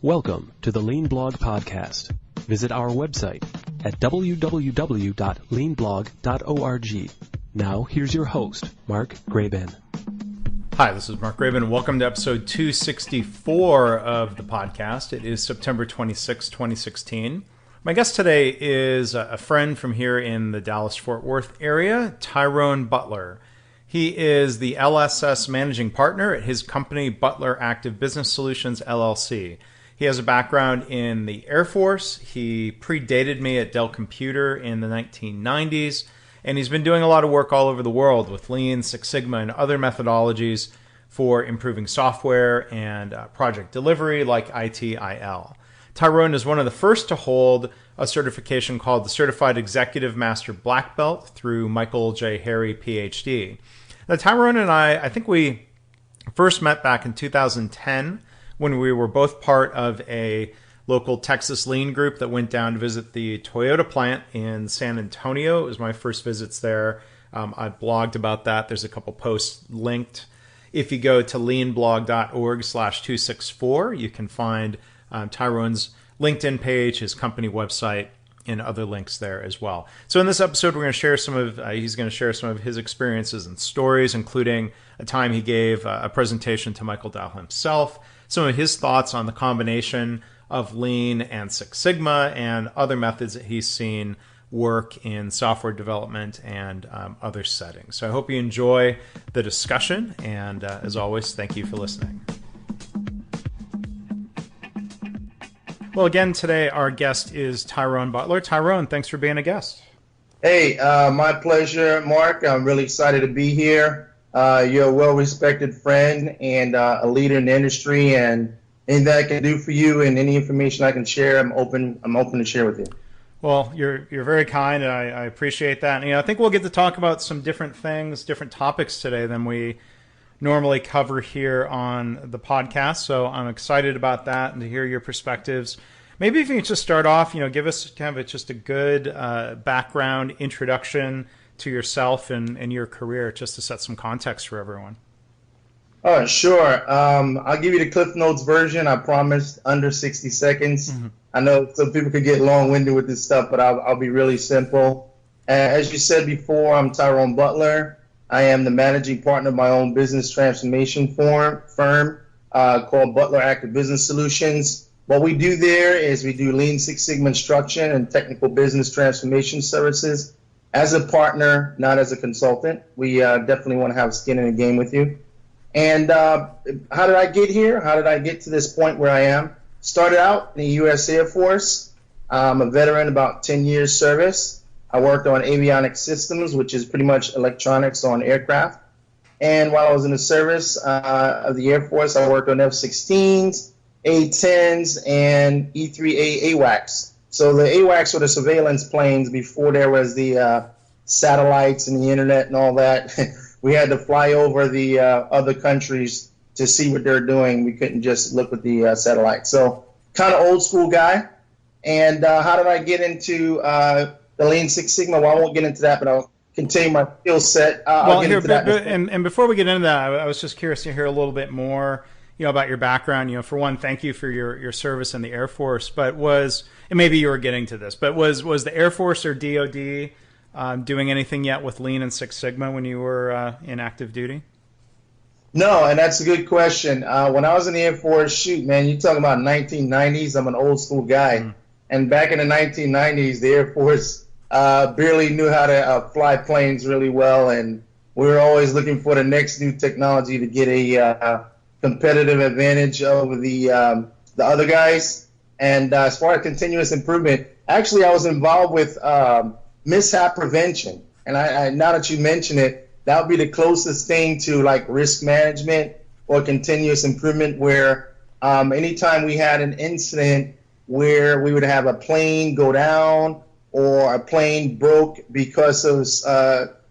Welcome to the Lean Blog Podcast. Visit our website at www.leanblog.org. Now, here's your host, Mark Graban. Hi, this is Mark Graban. Welcome to episode 264 of the podcast. It is September 26, 2016. My guest today is a friend from here in the Dallas-Fort Worth area, Tyrone Butler. He is the LSS Managing Partner at his company, Butler Active Business Solutions, LLC. He has a background in the Air Force. He predated me at Dell Computer in the 1990s, and he's been doing a lot of work all over the world with Lean, Six Sigma, and other methodologies for improving software and project delivery like ITIL. Tyrone is one of the first to hold a certification called the Certified Executive Master Black Belt through Mikel J, PhD. Now, Tyrone and I think we first met back in 2010 when we were both part of a local Texas Lean group that went down to visit the Toyota plant in San Antonio. It was my first visits there. I blogged about that. There's a couple posts linked. If you go to leanblog.org/264, you can find Tyrone's LinkedIn page, his company website, and other links there as well. So in this episode, we're going to share he's going to share some of his experiences and stories, including a time he gave a presentation to Michael Dell himself, some of his thoughts on the combination of Lean and Six Sigma and other methods that he's seen work in software development and other settings. So I hope you enjoy the discussion, and as always, thank you for listening. Well, again, today our guest is Tyrone Butler. Tyrone, thanks for being a guest. Hey, my pleasure, Mark. I'm really excited to be here. You're a well-respected friend and a leader in the industry, and anything I can do for you and any information I can share, I'm open to share with you. Well, you're very kind, and I appreciate that. And, I think we'll get to talk about some different things, different topics today than we normally cover here on the podcast. So I'm excited about that and to hear your perspectives. Maybe if you could just start off, give us kind of just a good background introduction to yourself and your career, just to set some context for everyone. Oh, sure. I'll give you the Cliff Notes version. I promise under 60 seconds. Mm-hmm. I know some people could get long-winded with this stuff, but I'll be really simple. As you said before, I'm Tyrone Butler. I am the managing partner of my own business transformation firm called Butler Active Business Solutions. What we do there is we do Lean Six Sigma instruction and technical business transformation services as a partner, not as a consultant. We definitely want to have skin in the game with you. And how did I get here? How did I get to this point where I am? Started out in the U.S. Air Force. I'm a veteran, about 10 years service. I worked on avionics systems, which is pretty much electronics on aircraft. And while I was in the service of the Air Force, I worked on F-16s, A-10s, and E-3A AWACS. So the AWACS were the surveillance planes before there was the satellites and the internet and all that. We had to fly over the other countries to see what they're doing. We couldn't just look at the satellite. So kind of old school guy. And how did I get into the Lean Six Sigma? Well, I won't get into that, but I'll continue my skill set. And before we get into that, I was just curious to hear a little bit more, about your background. For one, thank you for your service in the Air Force. But and maybe you were getting to this, but was the Air Force or DoD doing anything yet with Lean and Six Sigma when you were in active duty? No, and that's a good question. When I was in the Air Force, man, you're talking about 1990s. I'm an old school guy. Mm. And back in the 1990s, the Air Force barely knew how to fly planes really well, and we were always looking for the next new technology to get a competitive advantage over the other guys. And as far as continuous improvement, actually, I was involved with mishap prevention. And I now that you mention it, that would be the closest thing to like risk management or continuous improvement, where anytime we had an incident where we would have a plane go down or a plane broke because of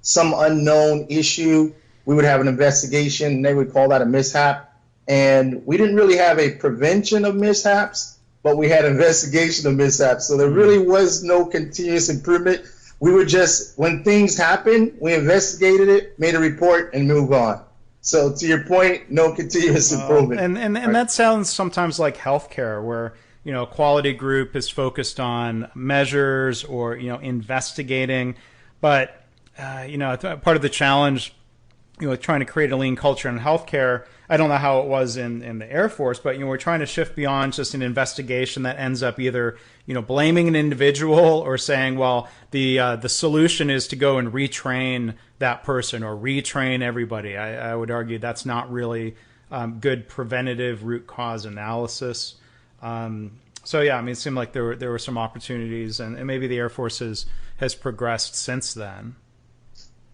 some unknown issue, we would have an investigation, and they would call that a mishap. And we didn't really have a prevention of mishaps, but we had investigation of mishaps. So there really was no continuous improvement. We were just, when things happened, we investigated it, made a report, and moved on. So to your point, no continuous improvement. And that sounds sometimes like healthcare, where a quality group is focused on measures or investigating, but part of the challenge, trying to create a lean culture in healthcare. I don't know how it was in the Air Force, but we're trying to shift beyond just an investigation that ends up either blaming an individual or saying, well, the solution is to go and retrain that person or retrain everybody. I would argue that's not really good preventative root cause analysis. So yeah, I mean, it seemed like there were some opportunities, and maybe the Air Force has progressed since then.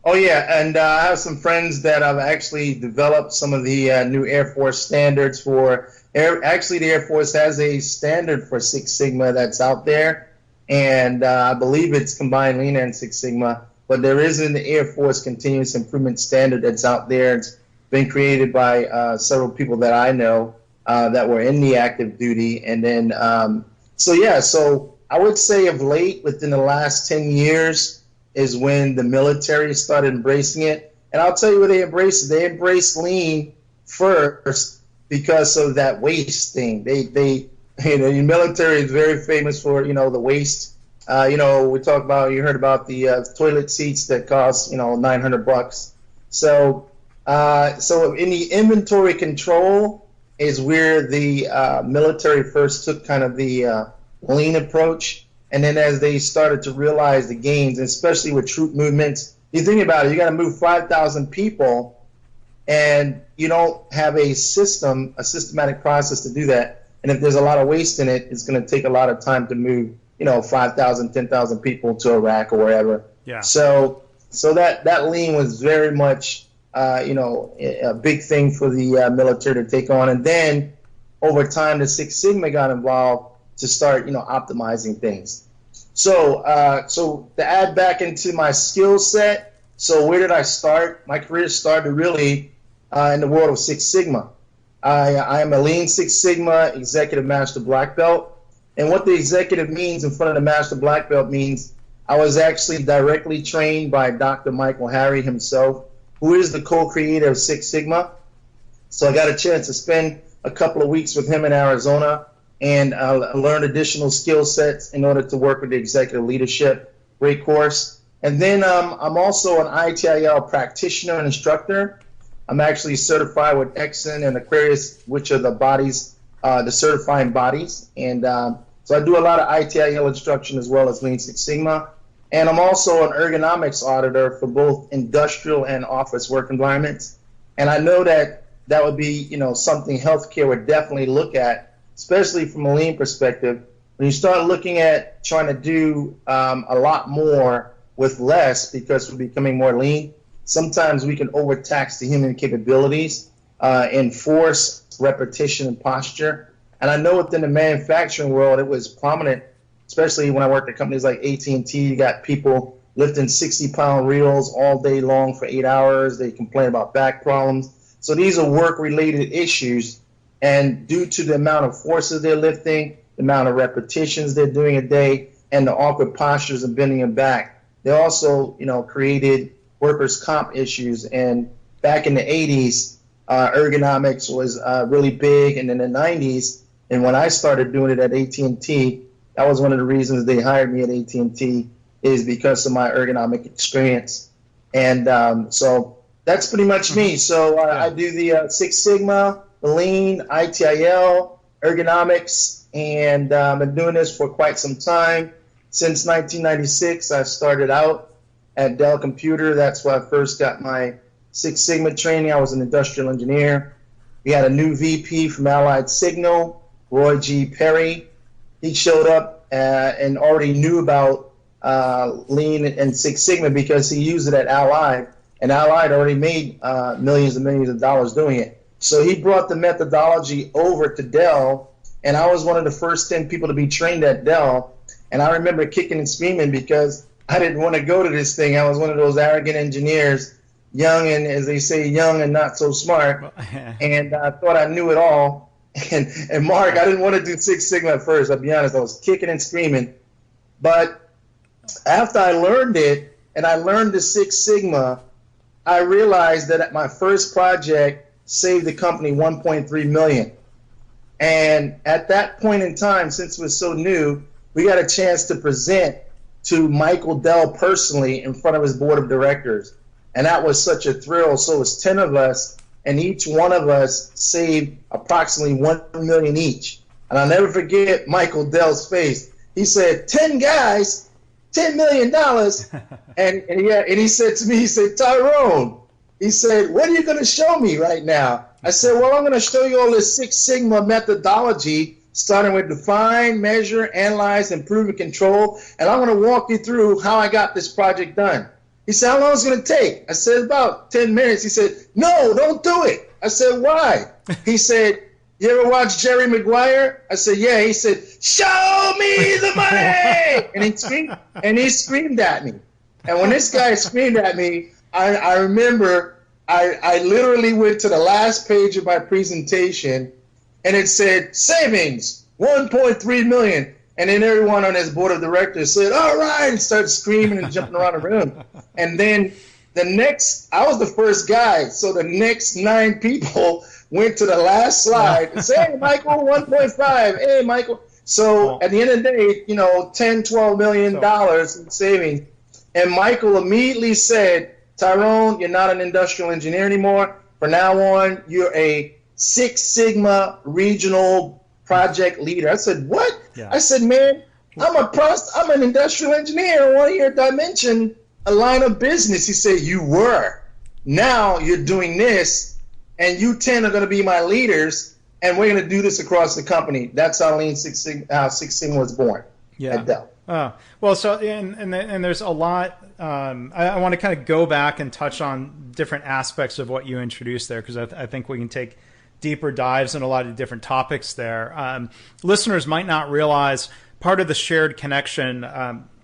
Oh yeah, and I have some friends that have actually developed some of the new Air Force standards for. Actually, the Air Force has a standard for Six Sigma that's out there, and I believe it's combined Lean and Six Sigma. But there is an Air Force continuous improvement standard that's out there. It's been created by several people that I know that were in the active duty, and then so I would say of late, within the last 10 years. Is when the military started embracing it. And I'll tell you what they embraced. They embraced lean first because of that waste thing. The military is very famous for, the waste. We talk about, you heard about the toilet seats that cost, $900. So in the inventory control is where the military first took kind of the lean approach. And then as they started to realize the gains, especially with troop movements, you think about it, you got to move 5,000 people, and you don't have a systematic process to do that. And if there's a lot of waste in it, it's going to take a lot of time to move, 5,000, 10,000 people to Iraq or wherever. Yeah. So that lean was very much, a big thing for the military to take on. And then over time, the Six Sigma got involved to start, optimizing things. So to add back into my skill set, so where did I start? My career started really in the world of Six Sigma. I am a Lean Six Sigma Executive Master Black Belt. And what the executive means in front of the Master Black Belt means I was actually directly trained by Dr. Michael Harry himself, who is the co-creator of Six Sigma. So I got a chance to spend a couple of weeks with him in Arizona, and learn additional skill sets in order to work with the executive leadership. Great course. And then I'm also an ITIL practitioner and instructor. I'm actually certified with Exxon and Aquarius, which are the bodies, the certifying bodies. And so I do a lot of ITIL instruction as well as Lean Six Sigma. And I'm also an ergonomics auditor for both industrial and office work environments. And I know that would be, something healthcare would definitely look at, especially from a lean perspective. When you start looking at trying to do a lot more with less because we're becoming more lean, sometimes we can overtax the human capabilities in force, repetition, and posture. And I know within the manufacturing world, it was prominent, especially when I worked at companies like AT&T. You got people lifting 60-pound reels all day long for 8 hours. They complain about back problems. So these are work-related issues. And due to the amount of forces they're lifting, the amount of repetitions they're doing a day, and the awkward postures and bending them back, they also, created workers' comp issues. And back in the 80s, ergonomics was really big. And in the 90s, and when I started doing it at AT&T, that was one of the reasons they hired me at AT&T, is because of my ergonomic experience. And so that's pretty much me. So I do the Six Sigma, the Lean, ITIL, ergonomics, and I've been doing this for quite some time. Since 1996, I started out at Dell Computer. That's where I first got my Six Sigma training. I was an industrial engineer. We had a new VP from Allied Signal, Roy G. Perry. He showed up and already knew about Lean and Six Sigma because he used it at Allied, and Allied already made millions and millions of dollars doing it. So he brought the methodology over to Dell, and I was one of the first 10 people to be trained at Dell. And I remember kicking and screaming because I didn't want to go to this thing. I was one of those arrogant engineers, young and, as they say, young and not so smart, and I thought I knew it all. And Mark, I didn't want to do Six Sigma at first. I'll be honest, I was kicking and screaming. But after I learned it, and I learned the Six Sigma, I realized that my first project saved the company $1.3 million. And at that point in time, since it was so new, we got a chance to present to Michael Dell personally in front of his board of directors. And that was such a thrill. So it was 10 of us, and each one of us saved approximately $1 million each. And I'll never forget Michael Dell's face. He said, 10 guys, $10 million. and he said to me, he said, Tyrone, he said, what are you going to show me right now? I said, well, I'm going to show you all this Six Sigma methodology, starting with define, measure, analyze, improve, and control. And I'm going to walk you through how I got this project done. He said, how long is it going to take? I said, about 10 minutes. He said, no, don't do it. I said, why? He said, you ever watch Jerry Maguire? I said, yeah. He said, show me the money. And he screamed at me. And when this guy screamed at me, I remember I literally went to the last page of my presentation, and it said, savings, $1.3 million. And then everyone on his board of directors said, all right, and started screaming and jumping around the room. And then I was the first guy, so the next 9 people went to the last slide and said, hey, Michael, 1.5, hey, Michael. So at the end of the day, $10, $12 million in savings. And Michael immediately said, Tyrone, you're not an industrial engineer anymore. From now on, you're a Six Sigma regional project leader. I said, what? Yeah. I said, man, I'm an industrial engineer. I want to hear dimension, a line of business. He said, you were. Now you're doing this, and you 10 are going to be my leaders, and we're going to do this across the company. That's how Six Sigma was born at Dell. Well, so and there's a lot. I want to kind of go back and touch on different aspects of what you introduced there, because I think we can take deeper dives in a lot of different topics there. Listeners might not realize part of the shared connection,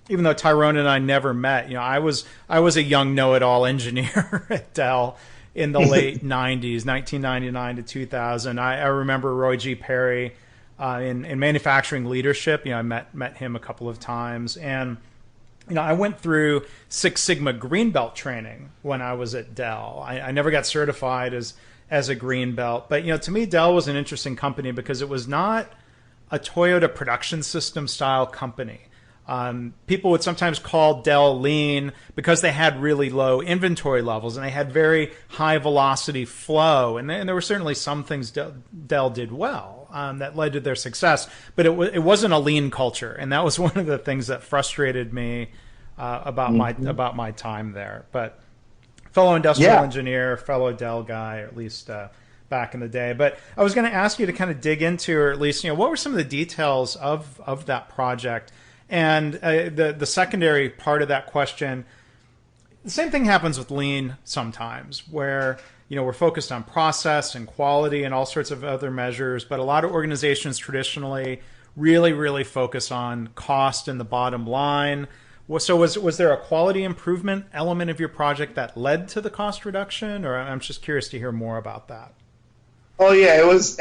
even though Tyrone and I never met. I was a young know-it-all engineer at Dell in the late 90s, 1999 to 2000. I remember Roy G. Perry in manufacturing leadership. I met him a couple of times, and I went through Six Sigma Green Belt training when I was at Dell. I never got certified as a green belt, but to me, Dell was an interesting company because it was not a Toyota production system style company. People would sometimes call Dell lean because they had really low inventory levels and they had very high velocity flow. And there were certainly some things Dell did well that led to their success, but it wasn't a lean culture. And that was one of the things that frustrated me about my time there. But fellow industrial engineer, fellow Dell guy, or at least back in the day. But I was going to ask you to kind of dig into, or at least, what were some of the details of that project? And the secondary part of that question, the same thing happens with lean sometimes, where we're focused on process and quality and all sorts of other measures, but a lot of organizations traditionally really focus on cost and the bottom line. So was there a quality improvement element of your project that led to the cost reduction, or I'm just curious to hear more about that? Oh yeah, it was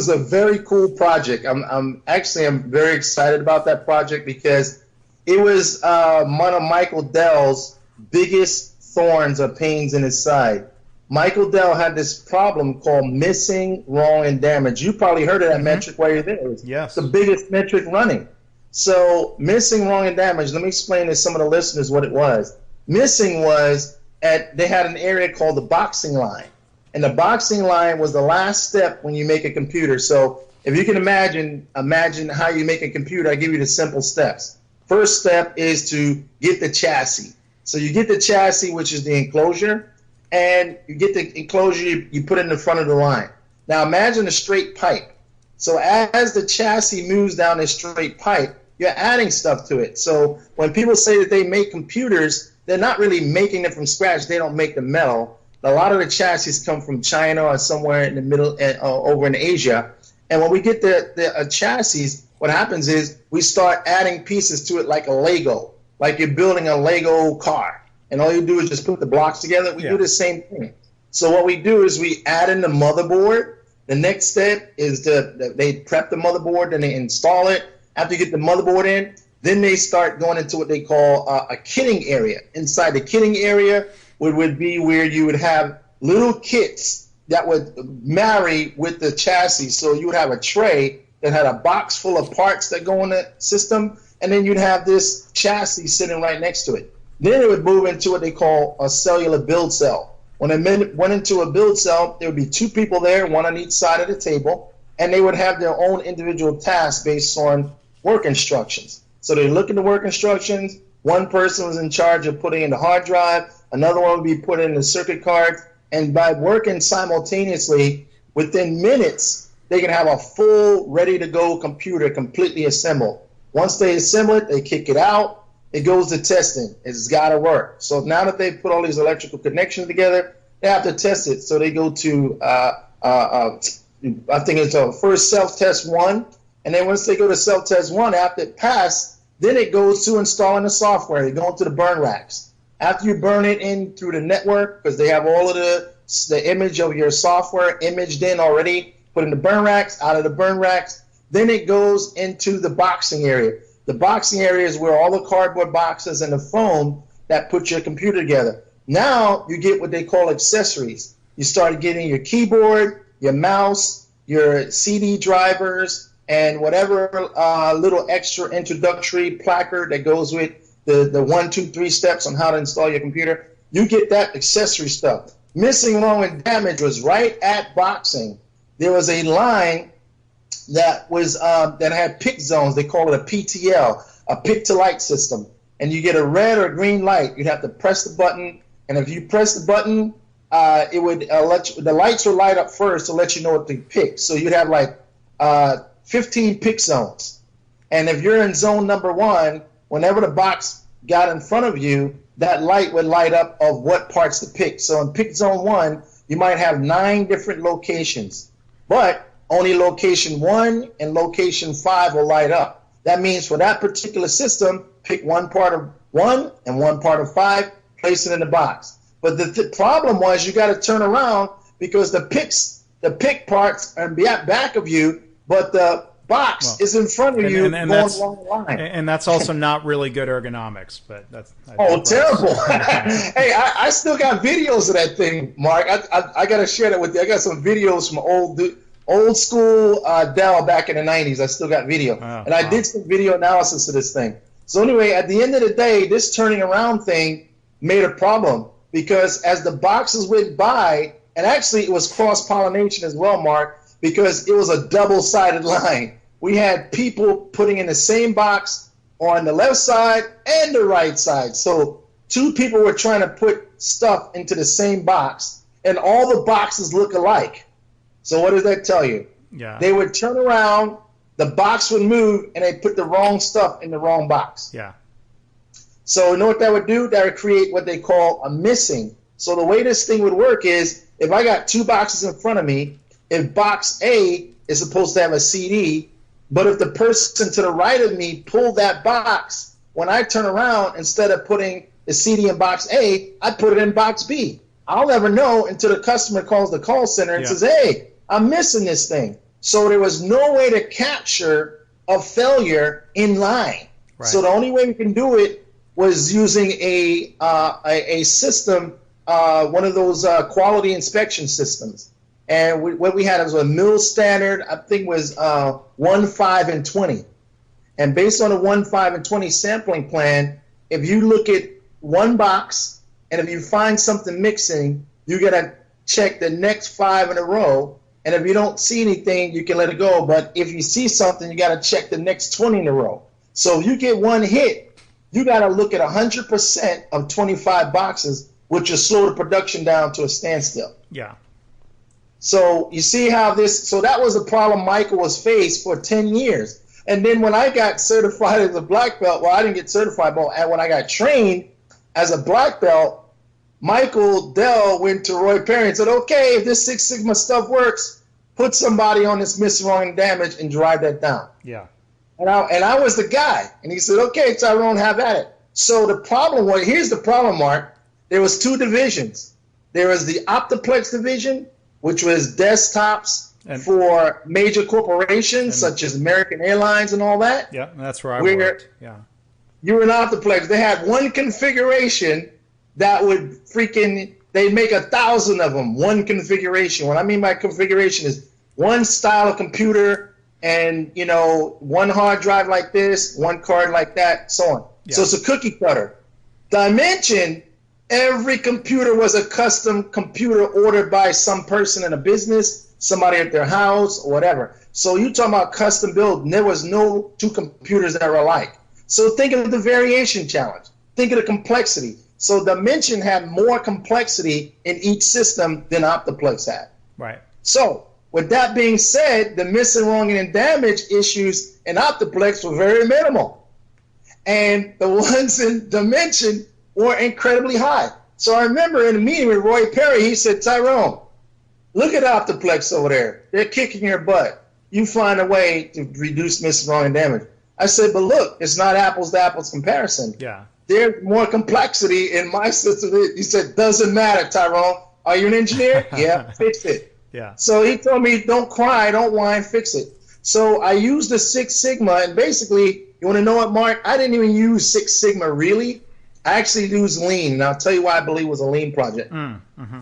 a very cool project. I'm very excited about that project because it was one of Michael Dell's biggest thorns or pains in his side. Michael Dell had this problem called missing, wrong, and damage. You probably heard of that metric while you're there. Yes. The biggest metric running. So missing, wrong, and damage, let me explain to some of the listeners what it was. Missing was they had an area called the boxing line. And the boxing line was the last step when you make a computer. So if you can imagine how you make a computer, I give you the simple steps. First step is to get the chassis. So you get the chassis, which is the enclosure, and you get the enclosure, you put it in the front of the line. Now imagine a straight pipe. So as the chassis moves down this straight pipe, you're adding stuff to it. So when people say that they make computers, they're not really making them from scratch. They don't make the metal. A lot of the chassis come from China or somewhere in the middle, over in Asia. And when we get the chassis, what happens is we start adding pieces to it like a Lego, like you're building a Lego car. And all you do is just put the blocks together. We do the same thing. So what we do is we add in the motherboard. The next step is they prep the motherboard, then they install it. After you get the motherboard in, then they start going into what they call a kitting area. Inside the kitting area, would be where you would have little kits that would marry with the chassis. So you would have a tray that had a box full of parts that go in the system, and then you'd have this chassis sitting right next to it. Then it would move into what they call a cellular build cell. When it went into a build cell, there would be two people there, one on each side of the table, and they would have their own individual tasks based on work instructions. So they look at the work instructions. One person was in charge of putting in the hard drive, another one would be putting in the circuit cards, and by working simultaneously, within minutes, they can have a full, ready-to-go computer completely assembled. Once they assemble it, they kick it out. It goes to testing. It's got to work. So now that they've put all these electrical connections together, they have to test it. So they go to, I think it's a first self-test 1. And then once they go to self-test 1, after it passed, then it goes to installing the software. They go into the burn racks. After you burn it in through the network, because they have all of the image of your software imaged in already, put in the burn racks, out of the burn racks, then it goes into the boxing area. The boxing area is where all the cardboard boxes and the foam that put your computer together. Now you get what they call accessories. You start getting your keyboard, your mouse, your CD drivers, and whatever little extra introductory placard that goes with the 1, 2, 3 steps on how to install your computer. You get that accessory stuff. Missing, wrong, and damage was right at boxing. There was a line that was that had pick zones. They call it a PTL, a pick to light system. And you get a red or green light. You'd have to press the button, and if you press the button, it would the lights would light up first to let you know what to pick. So you'd have like 15 pick zones, and if you're in zone number 1, whenever the box got in front of you, that light would light up of what parts to pick. So in pick zone 1, you might have 9 different locations, but only location 1 and location 5 will light up. That means for that particular system, pick one part of 1 and one part of 5, place it in the box. But the problem was you got to turn around because the pick parts are back of you, but the box is in front of you going along the line. And that's also not really good ergonomics, but that's... terrible. Hey, I still got videos of that thing, Mark. I got to share that with you. I got some videos from old school Dell back in the 90s. I still got video. And I did some video analysis of this thing. So anyway, at the end of the day, this turning around thing made a problem because as the boxes went by, and actually it was cross-pollination as well, Mark, because it was a double-sided line. We had people putting in the same box on the left side and the right side. So 2 people were trying to put stuff into the same box, and all the boxes look alike. So what does that tell you? Yeah. They would turn around, the box would move, and they put the wrong stuff in the wrong box. Yeah. So you know what that would do? That would create what they call a missing. So the way this thing would work is if I got 2 boxes in front of me, if box A is supposed to have a CD, but if the person to the right of me pulled that box, when I turn around, instead of putting the CD in box A, I put it in box B. I'll never know until the customer calls the call center and says, hey, I'm missing this thing. So there was no way to capture a failure in line. Right. So the only way we can do it was using a system, one of those quality inspection systems. And what we had was a mill standard, I think was 1, 5, and 20. And based on the 1, 5, and 20 sampling plan, if you look at one box and if you find something mixing, you got to check the next 5 in a row. And if you don't see anything, you can let it go. But if you see something, you got to check the next 20 in a row. So if you get one hit, you got to look at 100% of 25 boxes, which will slow the production down to a standstill. Yeah. So you see how this, so that was a problem Michael was faced for 10 years. And then when I got certified as a black belt, well, I didn't get certified, but when I got trained as a black belt, Michael Dell went to Roy Perry and said, okay, if this Six Sigma stuff works, put somebody on this missing, wrong, and damage and drive that down. Yeah. And I was the guy. And he said, okay, Tyrone, have at it. So the problem was, here's the problem, Mark. There was 2 divisions. There was the Optiplex division, which was desktops for major corporations such as American Airlines and all that. Yeah, that's where I worked. Yeah. You were in Optiplex. They had one configuration that would they'd make 1,000 of them, one configuration. What I mean by configuration is one style of computer and, one hard drive like this, one card like that, so on. Yeah. So it's a cookie cutter. Dimension, every computer was a custom computer ordered by some person in a business, somebody at their house, or whatever. So you talking about custom build, and there was no two computers that were alike. So think of the variation challenge. Think of the complexity. So Dimension had more complexity in each system than Optiplex had. Right. So with that being said, the missing, wrong, and damage issues in Optiplex were very minimal. And the ones in Dimension were incredibly high. So I remember in a meeting with Roy Perry, he said, Tyrone, look at Optiplex over there. They're kicking your butt. You find a way to reduce missing, wrong, and damage. I said, but look, it's not apples to apples comparison. Yeah. There's more complexity in my system. He said, doesn't matter, Tyrone. Are you an engineer? Yeah, fix it. Yeah. So he told me, don't cry, don't whine, fix it. So I used the Six Sigma, and basically, you want to know what, Mark? I didn't even use Six Sigma, really. I actually used Lean, and I'll tell you why I believe it was a Lean project. Mm-hmm.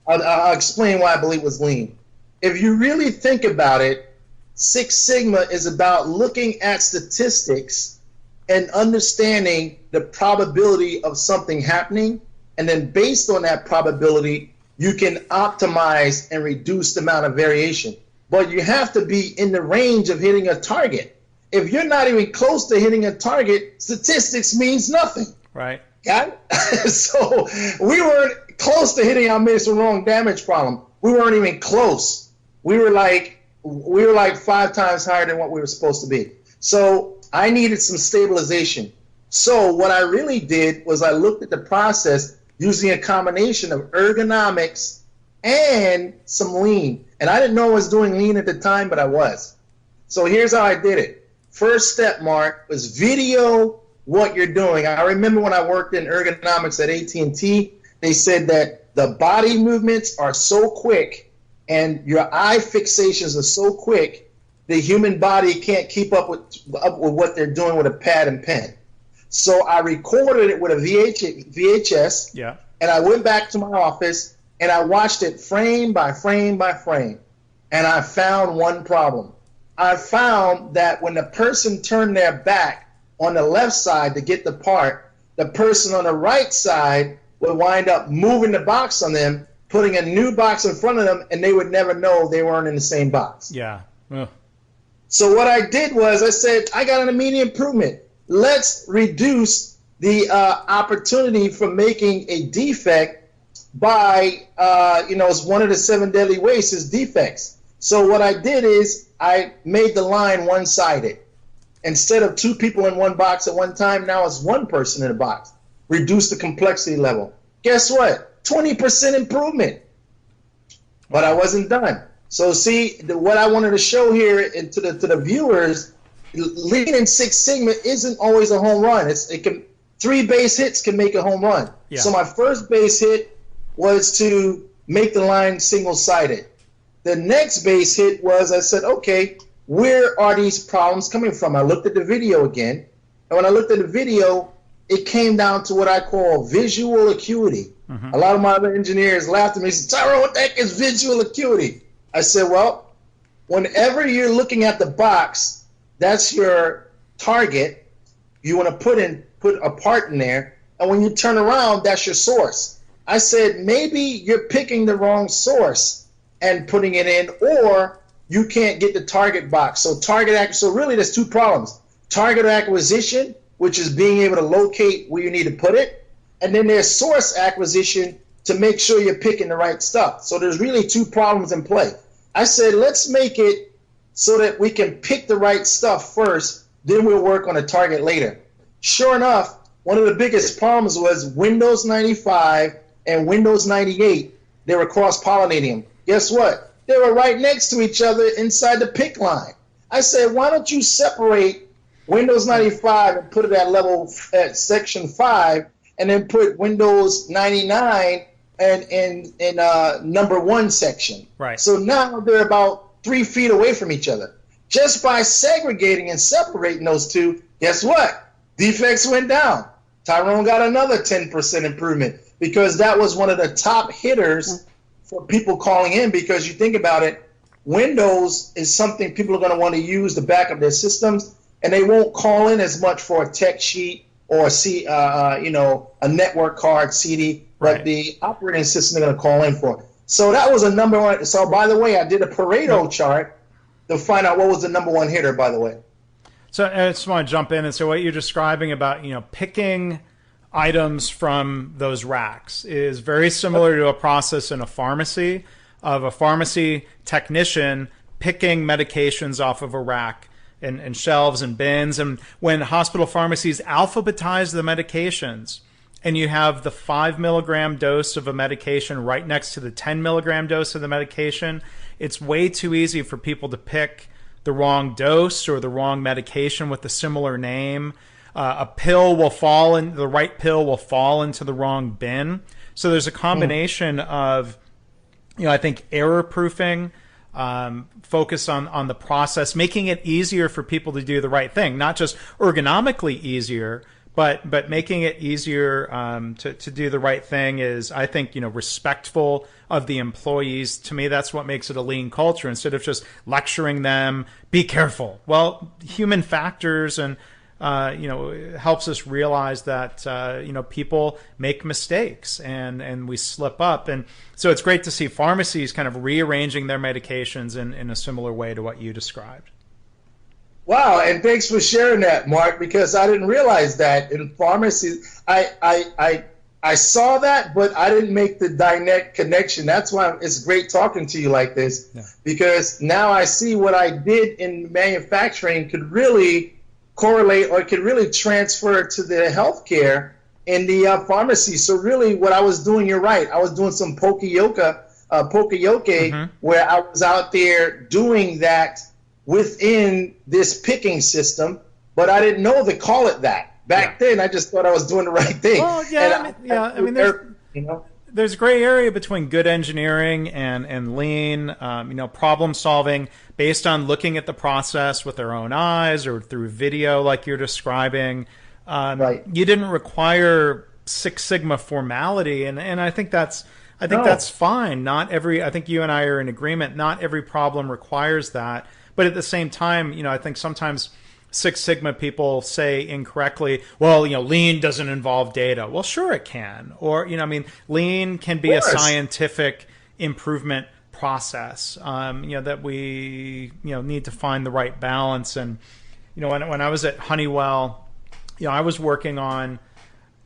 I'll explain why I believe it was Lean. If you really think about it, Six Sigma is about looking at statistics and understanding the probability of something happening, and then based on that probability, you can optimize and reduce the amount of variation. But you have to be in the range of hitting a target. If you're not even close to hitting a target, statistics means nothing. Right. Got it? So we weren't close to hitting our missing, wrong, damage problem. We weren't even close. We were like 5 times higher than what we were supposed to be. So I needed some stabilization. So what I really did was I looked at the process using a combination of ergonomics and some Lean. And I didn't know I was doing Lean at the time, but I was. So here's how I did it. First step, Mark, was video what you're doing. I remember when I worked in ergonomics at AT&T, they said that the body movements are so quick and your eye fixations are so quick, the human body can't keep up with what they're doing with a pad and pen. So I recorded it with a VHS, yeah, and I went back to my office and I watched it frame by frame by frame, and I found one problem. I found that when the person turned their back on the left side to get the part, the person on the right side would wind up moving the box on them, putting a new box in front of them, and they would never know they weren't in the same box. Yeah. Ugh. So what I did was I said, I got an immediate improvement. Let's reduce the opportunity for making a defect by, it's one of the 7 deadly wastes is defects. So what I did is I made the line one-sided. Instead of 2 people in one box at one time, now it's 1 person in a box. Reduce the complexity level. Guess what? 20% improvement. But I wasn't done. So see, what I wanted to show here to the viewers, Lean in Six Sigma isn't always a home run. 3 base hits can make a home run. Yeah. So my first base hit was to make the line single-sided. The next base hit was I said, okay, where are these problems coming from? I looked at the video again, and when I looked at the video, it came down to what I call visual acuity. Mm-hmm. A lot of my other engineers laughed at me and said, Tyrone, what the heck is visual acuity? I said, well, whenever you're looking at the box, that's your target. You want to put a part in there, and when you turn around, that's your source. I said, maybe you're picking the wrong source and putting it in, or you can't get the target box. So really there's 2 problems. Target acquisition, which is being able to locate where you need to put it, and then there's source acquisition to make sure you're picking the right stuff. So there's really 2 problems in play. I said, let's make it so that we can pick the right stuff first, then we'll work on a target later. Sure enough, one of the biggest problems was Windows 95 and Windows 98. They were cross-pollinating. Guess what? They were right next to each other inside the pick line. I said, why don't you separate Windows 95 and put it at section 5, and then put Windows 99 in number 1 section. Right. So now they're about 3 feet away from each other. Just by segregating and separating those 2, guess what? Defects went down. Tyrone got another 10% improvement. because that was one of the top hitters for people calling in, because you think about it, Windows is something people are going to want to use to back up their systems, and they won't call in as much for a tech sheet or a network card CD, but the operating system they're going to call in for. So that was a number one. So by the way, I did a Pareto chart to find out what was the number one hitter, by the way. So I just want to jump in and say what you're describing about, picking items from those racks is very similar to a process in a pharmacy, of a pharmacy technician picking medications off of a rack and shelves and bins. And when hospital pharmacies alphabetize the medications, and you have the 5 milligram dose of a medication right next to the 10 milligram dose of the medication, it's way too easy for people to pick the wrong dose or the wrong medication with a similar name. A pill will fall in, the right pill will fall into the wrong bin. So there's a combination of, I think error proofing, focus on the process, making it easier for people to do the right thing, not just ergonomically easier, but making it easier to do the right thing is, I think, respectful of the employees. To me, that's what makes it a lean culture, instead of just lecturing them, be careful. Well, human factors and helps us realize that people make mistakes and we slip up. And so it's great to see pharmacies kind of rearranging their medications in a similar way to what you described. Wow, and thanks for sharing that, Mark, because I didn't realize that in pharmacies. I saw that, but I didn't make the direct connection. That's why it's great talking to you like this, because now I see what I did in manufacturing could really correlate or could really transfer to the healthcare in the pharmacy. So really what I was doing, you're right, I was doing some poka-yoke, where I was out there doing that within this picking system, but I didn't know to call it that. Back then, I just thought I was doing the right thing. Well, there's a gray area between good engineering and lean, problem solving based on looking at the process with their own eyes or through video like you're describing. You didn't require Six Sigma formality, and I think that's fine. I think you and I are in agreement. Not every problem requires that. But at the same time, I think sometimes Six Sigma people say incorrectly, well, lean doesn't involve data. Well, sure it can. Or, lean can be a scientific improvement process, that we, need to find the right balance. And, when I was at Honeywell, I was working on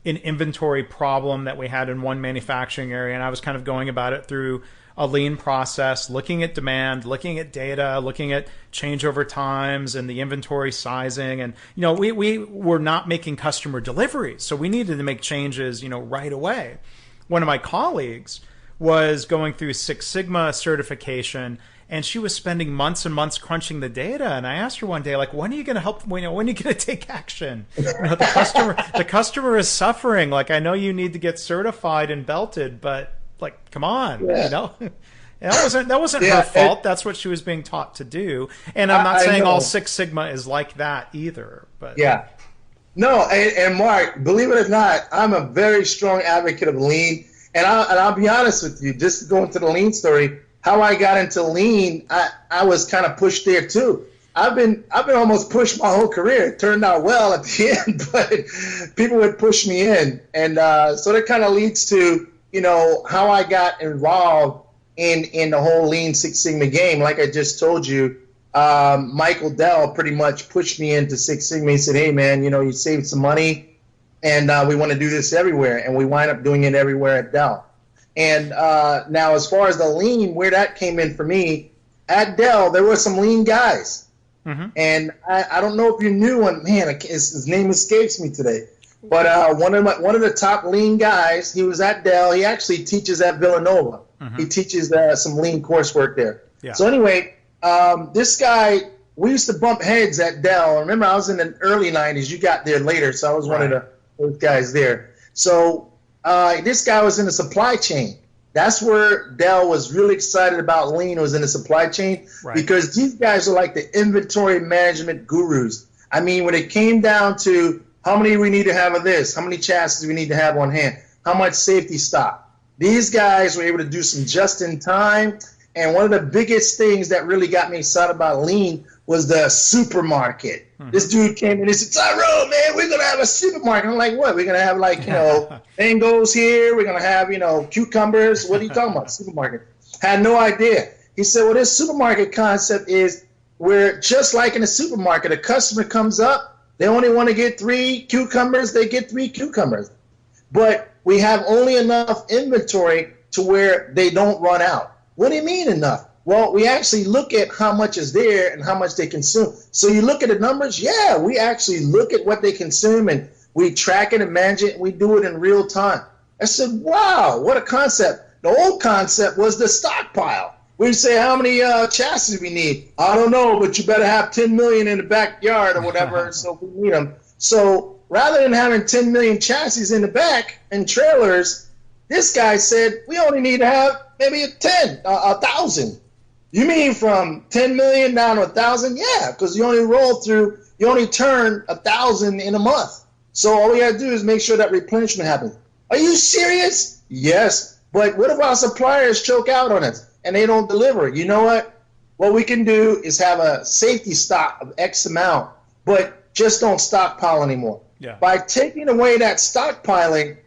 an inventory problem that we had in one manufacturing area, and I was kind of going about it through a lean process, looking at demand, looking at data, looking at changeover times and the inventory sizing. And, we were not making customer deliveries, so we needed to make changes, right away. One of my colleagues was going through Six Sigma certification, and she was spending months and months crunching the data. And I asked her one day, like, when are you going to help? When are you going to take action? The customer is suffering. Like, I know you need to get certified and belted, but like, come on, that wasn't her fault. That's what she was being taught to do. And I'm not saying all Six Sigma is like that either. But no, and Mark, believe it or not, I'm a very strong advocate of lean. And I'll be honest with you, just to go into the lean story, how I got into lean, I was kind of pushed there too. I've been almost pushed my whole career. It turned out well at the end, but people would push me in, and so that kind of leads to how I got involved in the whole Lean Six Sigma game. Like I just told you, Michael Dell pretty much pushed me into Six Sigma. He said, hey man, you saved some money, and we want to do this everywhere, and we wind up doing it everywhere at Dell. And now as far as the lean, where that came in for me, at Dell, there were some lean guys. And I don't know if you knew one, man, his name escapes me today. But one of the top lean guys, he was at Dell. He actually teaches at Villanova. He teaches some lean coursework there. So anyway, this guy, we used to bump heads at Dell. Remember, I was in the early 90s. You got there later, so I was one of those guys there. So this guy was in the supply chain. That's where Dell was really excited about lean, was in the supply chain, because these guys are like the inventory management gurus. I mean, when it came down to how many we need to have of this, how many chassis we need to have on hand, how much safety stock. These guys were able to do some just in time. And one of the biggest things that really got me excited about lean was the supermarket. Mm-hmm. This dude came in and said, Tyrone, man, we're going to have a supermarket. I'm like, what? We're going to have mangoes here. We're going to have, cucumbers. What are you talking about? Supermarket. Had no idea. He said, well, this supermarket concept is where just like in a supermarket, a customer comes up, they only want to get 3 cucumbers, they get 3 cucumbers. But we have only enough inventory to where they don't run out. What do you mean enough? Well, we actually look at how much is there and how much they consume. So you look at the numbers, yeah, we actually look at what they consume and we track it and manage it and we do it in real time. I said, wow, what a concept. The old concept was the stockpile. We'd say, how many chassis we need? I don't know, but you better have 10 million in the backyard or whatever, so we need them. So rather than having 10 million chassis in the back and trailers, this guy said, we only need to have maybe 1,000. You mean from 10 million down to 1,000? Yeah, because you only turn 1,000 in a month. So all we got to do is make sure that replenishment happens. Are you serious? Yes. But what if our suppliers choke out on it and they don't deliver? You know what? What we can do is have a safety stock of X amount, but just don't stockpile anymore. Yeah. By taking away that stockpiling,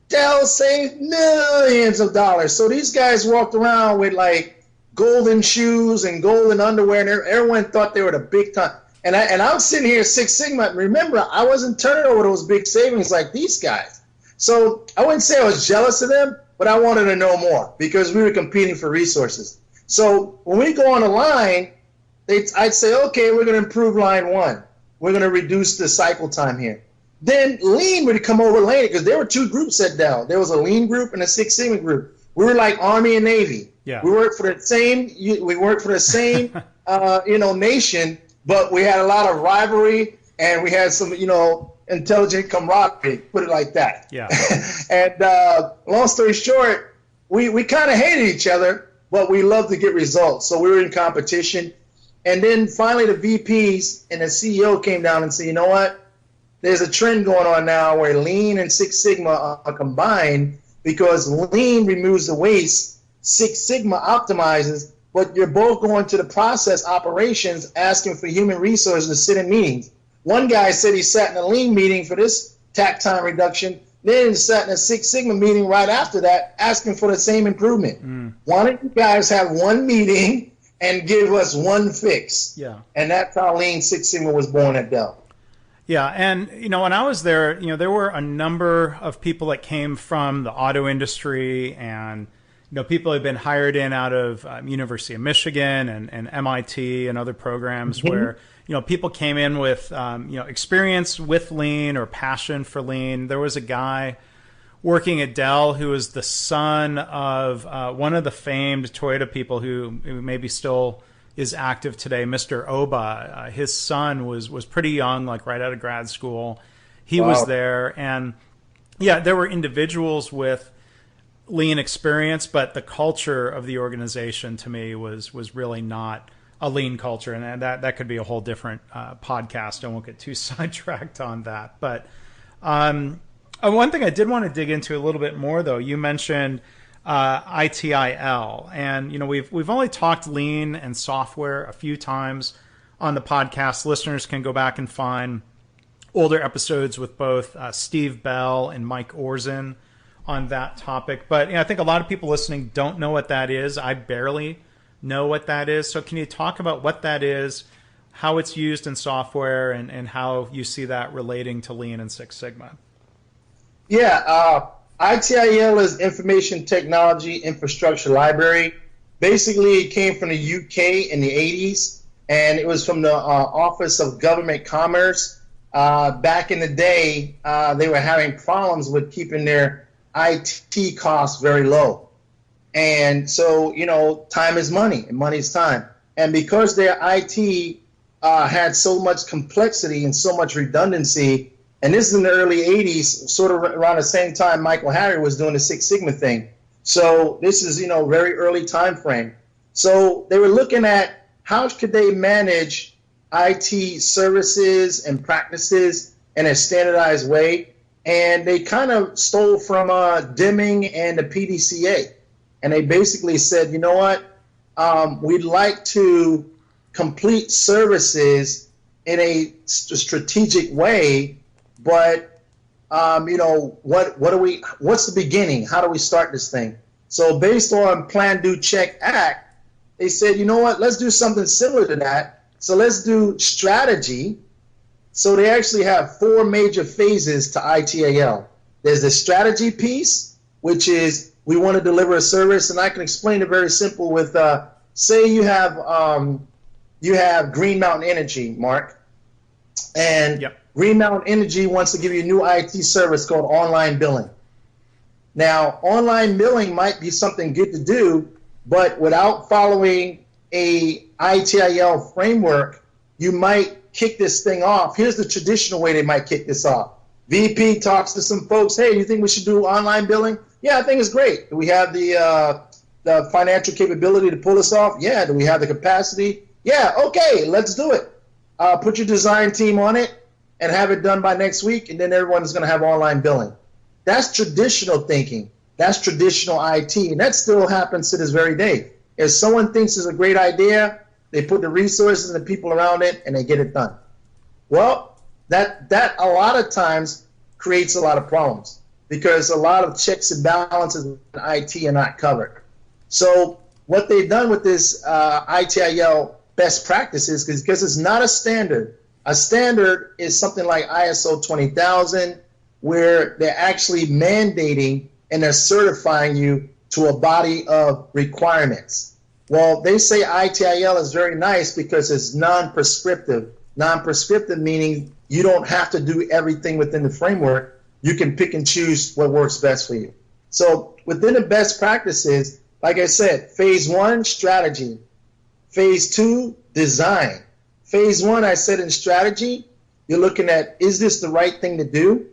Dell saved millions of dollars. So these guys walked around with like golden shoes and golden underwear, and everyone thought they were the big time. And I'm sitting here Six Sigma. Remember, I wasn't turning over those big savings like these guys. So I wouldn't say I was jealous of them, but I wanted to know more because we were competing for resources. So when we go on a line, I'd say, okay, we're going to improve line 1. We're going to reduce the cycle time here. Then lean would come over later because there were 2 groups at Dell. There was a lean group and a Six Sigma group. We were like Army and Navy. Yeah. We worked for the same. Nation, but we had a lot of rivalry and we had some, intelligent camaraderie. Put it like that. Yeah. And long story short, we kind of hated each other, but we loved to get results. So we were in competition. And then finally, the VPs and the CEO came down and said, you know what? There's a trend going on now where lean and Six Sigma are combined because lean removes the waste, Six Sigma optimizes, but you're both going to the process operations asking for human resources to sit in meetings. One guy said he sat in a lean meeting for this tack time reduction, then sat in a Six Sigma meeting right after that asking for the same improvement. Why don't you guys have one meeting and give us one fix? Yeah. And that's how Lean Six Sigma was born at Dell. Yeah, and when I was there, there were a number of people that came from the auto industry, and people had been hired in out of University of Michigan and MIT and other programs where people came in with experience with lean or passion for lean. There was a guy working at Dell who was the son of one of the famed Toyota people who maybe still is active today, Mr. Oba. His son was pretty young, like right out of grad school. He was there, and yeah, there were individuals with lean experience, but the culture of the organization to me was really not a lean culture, and that could be a whole different podcast. I won't get too sidetracked on that. But one thing I did want to dig into a little bit more, though, you mentioned ITIL, and we've only talked lean and software a few times on the podcast. Listeners can go back and find older episodes with both Steve Bell and Mike Orzen on that topic. But I think a lot of people listening don't know what that is. I barely know what that is. So can you talk about what that is, how it's used in software, and how you see that relating to Lean and Six Sigma? Yeah, ITIL is Information Technology Infrastructure Library. Basically, it came from the UK in the 80s, and it was from the Office of Government Commerce. Back in the day, they were having problems with keeping their IT costs very low. And so, time is money, and money is time. And because their IT had so much complexity and so much redundancy, and this is in the early 80s, sort of around the same time Michael Harry was doing the Six Sigma thing. So this is, very early time frame. So they were looking at how could they manage IT services and practices in a standardized way. and they kind of stole from Deming and the PDCA. And they basically said, you know what, we'd like to complete services in a strategic way, but what's the beginning? How do we start this thing? So based on Plan, Do, Check, Act, they said, you know what, let's do something similar to that. So let's do strategy. So they actually have 4 major phases to ITIL. There's the strategy piece, which is we want to deliver a service, and I can explain it very simple with, say you have Green Mountain Energy, Mark, and Yep. Green Mountain Energy wants to give you a new IT service called online billing. Now, online billing might be something good to do, but without following a ITIL framework, you might kick this thing off. Here's the traditional way they might kick this off. VP talks to some folks, hey, you think we should do online billing? Yeah, I think it's great. Do we have the financial capability to pull this off? Yeah. Do we have the capacity? Yeah, okay, let's do it. Put your design team on it and have it done by next week, and then everyone's going to have online billing. That's traditional thinking. That's traditional IT, and that still happens to this very day. If someone thinks it's a great idea, they put the resources and the people around it, and they get it done. Well, that a lot of times creates a lot of problems because a lot of checks and balances in IT are not covered. So what they've done with this ITIL best practices, because it's not a standard. A standard is something like ISO 20000, where they're actually mandating and they're certifying you to a body of requirements. Well, they say ITIL is very nice because it's non-prescriptive. Non-prescriptive meaning you don't have to do everything within the framework. You can pick and choose what works best for you. So within the best practices, like I said, phase 1, strategy. Phase 2, design. Phase 1, I said in strategy, you're looking at, is this the right thing to do?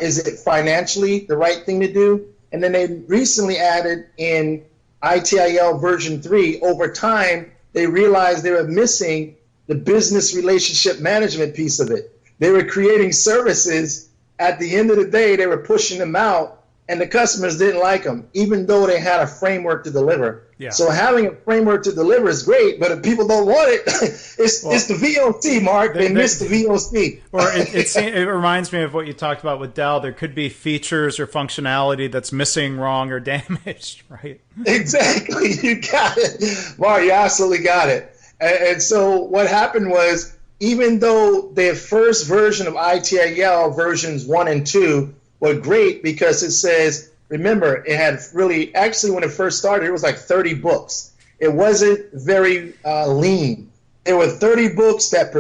Is it financially the right thing to do? And then they recently added in ITIL version 3, over time, they realized they were missing the business relationship management piece of it. They were creating services. At the end of the day, they were pushing them out, and the customers didn't like them, even though they had a framework to deliver. Yeah. So having a framework to deliver is great, but if people don't want it, it's the VOC, Mark. They missed the VOC. Or it reminds me of what you talked about with Dell. There could be features or functionality that's missing, wrong, or damaged, right? Exactly. You got it. Mark, you absolutely got it. And so what happened was, even though their first version of ITIL, versions 1 and 2, were great because it says, remember, it had really, actually when it first started, it was like 30 books. It wasn't very lean. There were 30 books that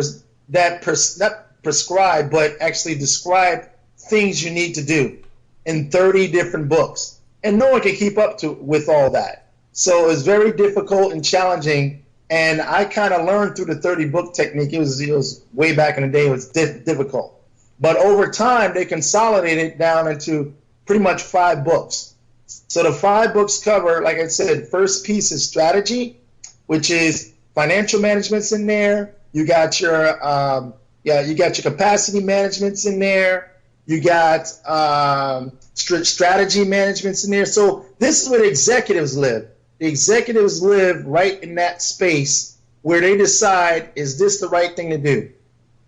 not prescribe, but actually describe things you need to do in 30 different books. And no one could keep up with all that. So it was very difficult and challenging. And I kind of learned through the 30 book technique. It was way back in the day, it was difficult. But over time, they consolidated it down into pretty much 5 books. So the 5 books cover, like I said, first piece is strategy, which is financial management's in there. You got your capacity management's in there. You got strategy management's in there. So this is where the executives live. The executives live right in that space where they decide, is this the right thing to do?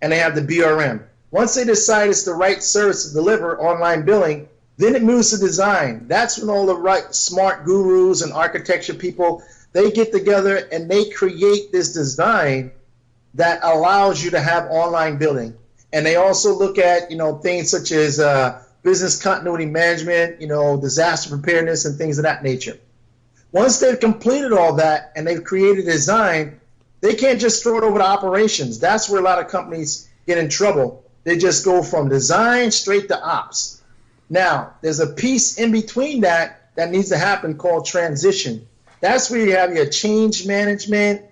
And they have the BRM. Once they decide it's the right service to deliver, online billing, then it moves to design. That's when all the right smart gurus and architecture people, they get together and they create this design that allows you to have online billing. And they also look at, things such as business continuity management, disaster preparedness and things of that nature. Once they've completed all that and they've created a design, they can't just throw it over to operations. That's where a lot of companies get in trouble. They just go from design straight to ops. Now, there's a piece in between that needs to happen called transition. That's where you have your change management,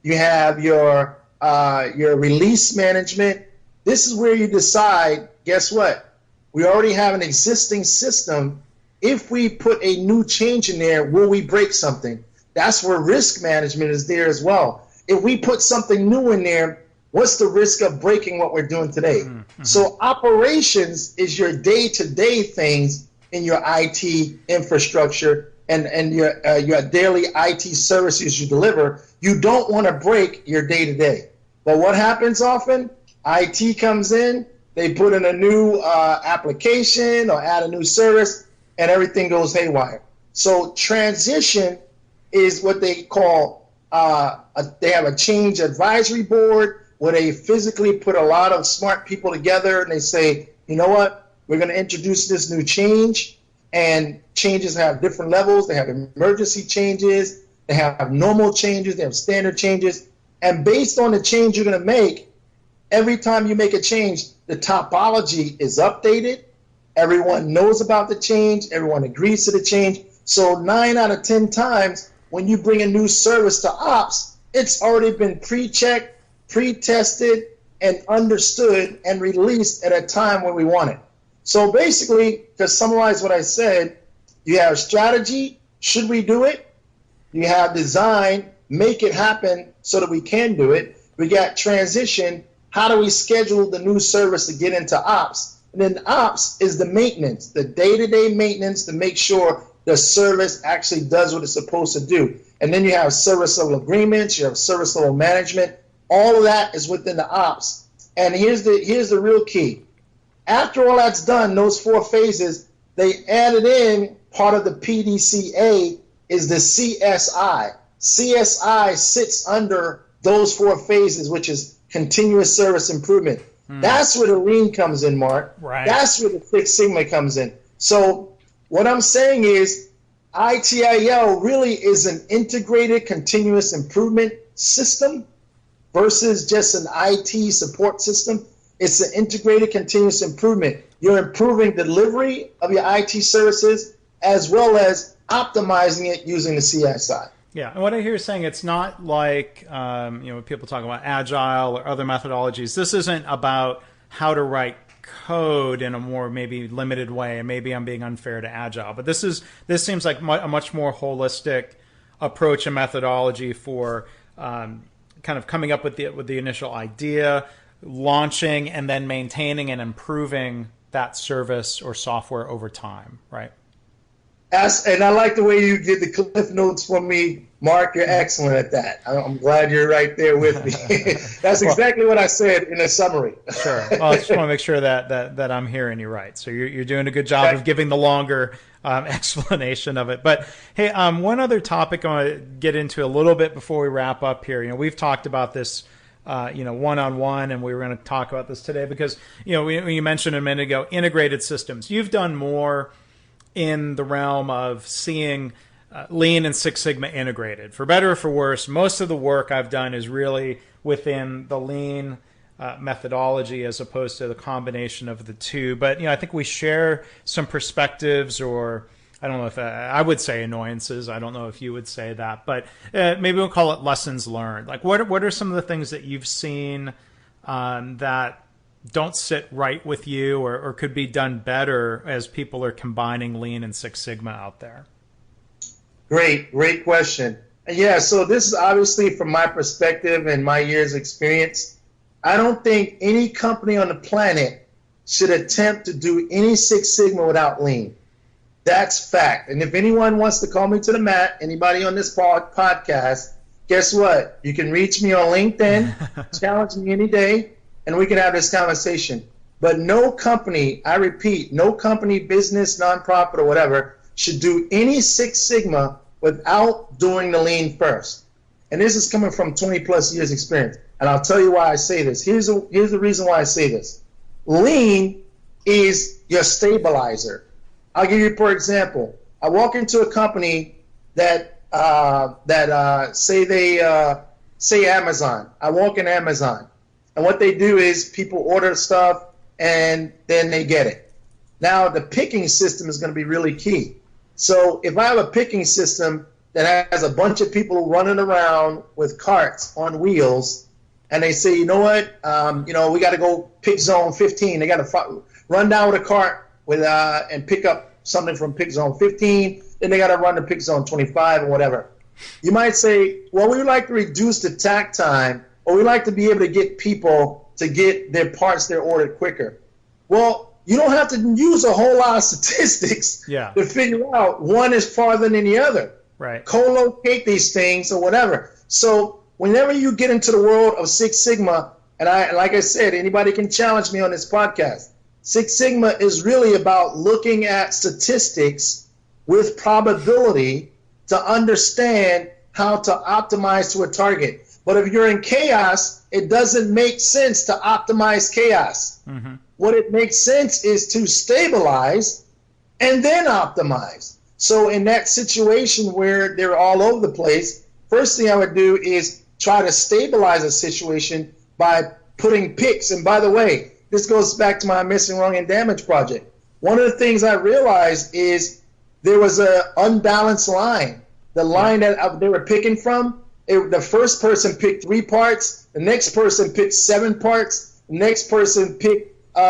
you have your release management. This is where you decide, guess what? We already have an existing system. If we put a new change in there, will we break something? That's where risk management is there as well. If we put something new in there, What's the risk of breaking what we're doing today? Mm-hmm. So operations is your day-to-day things in your IT infrastructure and your daily IT services you deliver. You don't want to break your day-to-day. But what happens often? IT comes in, they put in a new application or add a new service, and everything goes haywire. So transition is what they call, they have a change advisory board where they physically put a lot of smart people together and they say, you know what, we're going to introduce this new change, and changes have different levels. They have emergency changes, they have normal changes, they have standard changes, and based on the change you're going to make, every time you make a change, the topology is updated, everyone knows about the change, everyone agrees to the change. So 9 out of 10 times when you bring a new service to ops, it's already been pre-checked, pre-tested, and understood and released at a time when we want it. So basically, to summarize what I said, you have strategy, should we do it? You have design, make it happen so that we can do it. We got transition, how do we schedule the new service to get into ops? And then ops is the maintenance, the day-to-day maintenance to make sure the service actually does what it's supposed to do. And then you have service level agreements, you have service level management. All of that is within the ops. And here's the real key. After all that's done, those 4 phases, they added in part of the PDCA is the CSI. CSI sits under those 4 phases, which is continuous service improvement. That's where the lean comes in, Mark. Right. That's where the Six Sigma comes in. So what I'm saying is ITIL really is an integrated continuous improvement system versus just an IT support system. It's an integrated continuous improvement. You're improving delivery of your IT services as well as optimizing it using the CSI. Yeah, and what I hear you saying, it's not like when people talk about agile or other methodologies. This isn't about how to write code in a more maybe limited way, and maybe I'm being unfair to agile. But this seems like a much more holistic approach and methodology for kind of coming up with the initial idea, launching, and then maintaining and improving that service or software over time, right? And I like the way you did the cliff notes for me, Mark. You're excellent at that. I'm glad you're right there with me. That's exactly what I said in a summary. Sure. Well, I just want to make sure that I'm hearing you right. So you're doing a good job of giving the longer explanation of it. But hey, one other topic I want to get into a little bit before we wrap up here. We've talked about this one-on-one, and we were going to talk about this today because, you mentioned a minute ago, integrated systems. You've done more in the realm of seeing Lean and Six Sigma integrated. For better or for worse, most of the work I've done is really within the Lean methodology as opposed to the combination of the two. But, I think we share some perspectives, or I don't know if I would say annoyances. I don't know if you would say that, but maybe we'll call it lessons learned. Like what are some of the things that you've seen that don't sit right with you or could be done better as people are combining Lean and Six Sigma out there? Great question. Yeah, so this is obviously from my perspective and my years experience. I don't think any company on the planet should attempt to do any Six Sigma without Lean. That's fact. And if anyone wants to call me to the mat, anybody on this podcast, guess what? You can reach me on LinkedIn, challenge me any day, and we can have this conversation. But no company, I repeat, no company, business, nonprofit, or whatever, should do any Six Sigma without doing the Lean first. And this is coming from 20 plus years experience. And I'll tell you why I say this. Here's the reason why I say this. Lean is your stabilizer. I'll give you, for example, I walk into a company that say Amazon. I walk in Amazon. And what they do is people order stuff and then they get it. Now the picking system is going to be really key. So if I have a picking system that has a bunch of people running around with carts on wheels, and they say, you know what, we got to go pick zone 15. They got to run down with a cart and pick up something from pick zone 15. Then they got to run to pick zone 25 or whatever. You might say, well, we would like to reduce the tack time or we like to be able to get people to get their parts they're ordered quicker. Well, you don't have to use a whole lot of statistics to figure out one is farther than the other. Right. Co-locate these things or whatever. So whenever you get into the world of Six Sigma, and like I said, anybody can challenge me on this podcast. Six Sigma is really about looking at statistics with probability to understand how to optimize to a target. But if you're in chaos, it doesn't make sense to optimize chaos. Mm-hmm. What it makes sense is to stabilize and then optimize. So in that situation where they're all over the place, first thing I would do is try to stabilize a situation by putting picks. And by the way, this goes back to my missing, wrong, and damage project. One of the things I realized is there was an unbalanced line. The line that they were picking from, the first person picked 3 parts, the next person picked 7 parts, the next person picked 2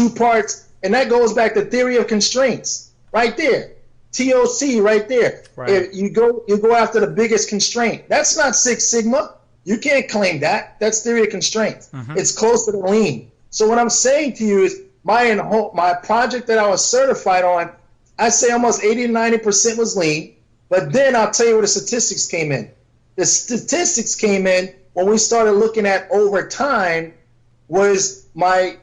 parts, and that goes back to theory of constraints right there. TOC right there. Right. If you go after the biggest constraint. That's not Six Sigma. You can't claim that. That's theory of constraints. Mm-hmm. It's closer to lean. So what I'm saying to you is my project that I was certified on, I'd say almost 80 to 90% was lean. But then I'll tell you where the statistics came in. The statistics came in when we started looking at over time. Was my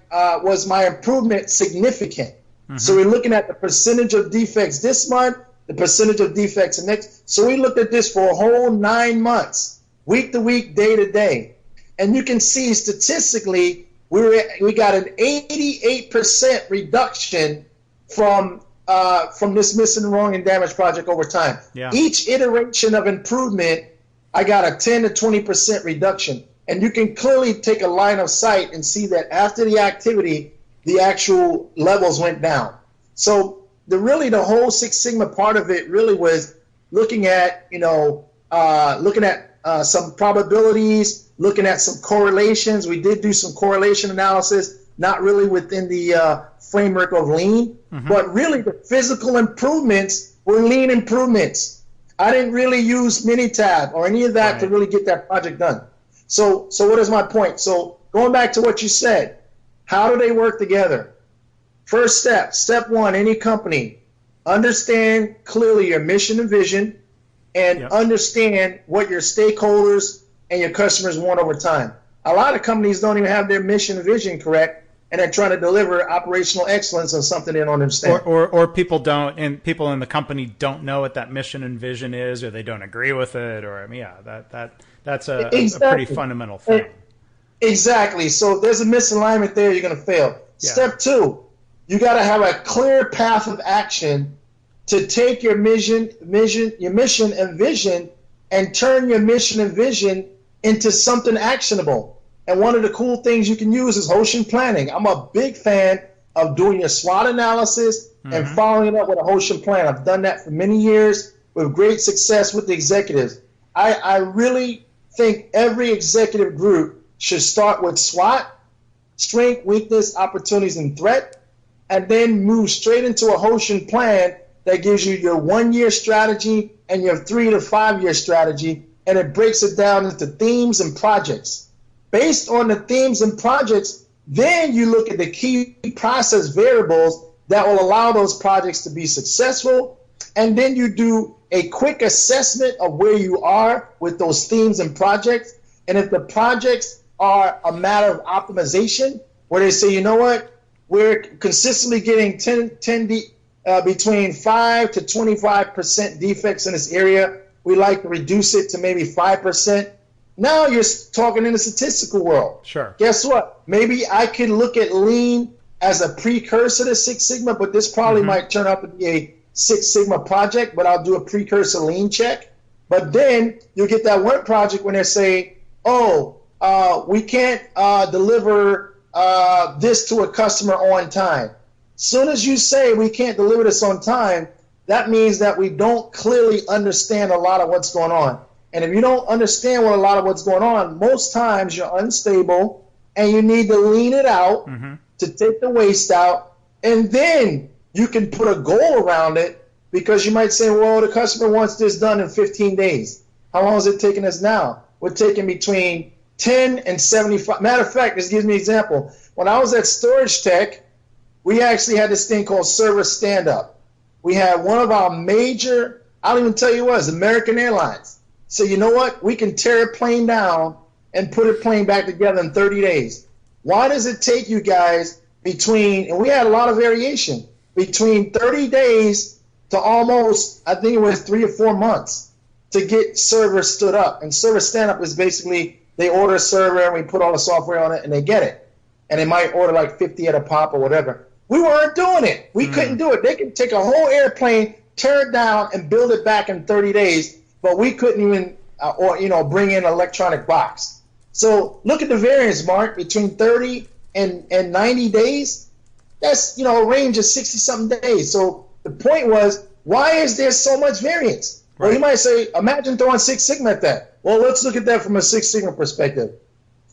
improvement significant? Mm-hmm. So we're looking at the percentage of defects this month, the percentage of defects the next. So we looked at this for a whole 9 months, week to week, day to day, and you can see statistically we got an 88% reduction from this missing, wrong, and damage project over time. Yeah. Each iteration of improvement, I got a 10 to 20% reduction. And you can clearly take a line of sight and see that after the activity, the actual levels went down. So the whole Six Sigma part of it really was looking at, some probabilities, looking at some correlations. We did do some correlation analysis, not really within the framework of lean, but really the physical improvements were lean improvements. I didn't really use Minitab or any of that to really get that project done. So what is my point? So going back to what you said, how do they work together? First step 1, any company, understand clearly your mission and vision and understand what your stakeholders and your customers want over time. A lot of companies don't even have their mission and vision correct, and they're trying to deliver operational excellence on something they don't understand. Or people don't, and people in the company don't know what that mission and vision is, or they don't agree with it, or that's a pretty fundamental thing. Exactly. So if there's a misalignment there, you're going to fail. Yeah. Step 2, you got to have a clear path of action to take your mission and vision and turn your mission and vision into something actionable. And one of the cool things you can use is Hoshin planning. I'm a big fan of doing your SWOT analysis and following it up with a Hoshin plan. I've done that for many years with great success with the executives. I really think every executive group should start with SWOT, strength, weakness, opportunities, and threat, and then move straight into a Hoshin plan that gives you your 1-year strategy and your 3 to 5 year strategy, and it breaks it down into themes and projects. Based on the themes and projects, then you look at the key process variables that will allow those projects to be successful, and then you do a quick assessment of where you are with those themes and projects. And if the projects are a matter of optimization, where they say, you know what, we're consistently getting between 5 to 25% defects in this area, we like to reduce it to maybe 5%. Now you're talking in the statistical world. Sure. Guess what? Maybe I can look at lean as a precursor to Six Sigma, but this probably might turn out to be a Six Sigma project, but I'll do a precursor lean check. But then you get that one project when they're saying, we can't deliver this to a customer on time. Soon as you say we can't deliver this on time, that means that we don't clearly understand a lot of what's going on. And if you don't understand a lot of what's going on, most times you're unstable and you need to lean it out to take the waste out. And then you can put a goal around it, because you might say, well, the customer wants this done in 15 days. How long is it taking us now? we're taking between 10 and 75. Matter of fact, this gives me an example. When I was at Storage Tech, we actually had this thing called server stand-up. We had one of our major, I don't even tell you what, it was American Airlines. So you know what? We can tear a plane down and put a plane back together in 30 days. Why does it take you guys between, and we had a lot of variation, between 30 days to almost, I think it was 3 or 4 months to get servers stood up. And server stand-up is basically they order a server and we put all the software on it and they get it. And they might order like 50 at a pop or whatever. We weren't doing it. We couldn't do it. They could take a whole airplane, tear it down, and build it back in 30 days, but we couldn't even, bring in an electronic box. So look at the variance, Mark, between 30 and 90 days. That's, a range of 60-something days. So the point was, why is there so much variance? Right. Well, you might say, imagine throwing Six Sigma at that. Well, let's look at that from a Six Sigma perspective.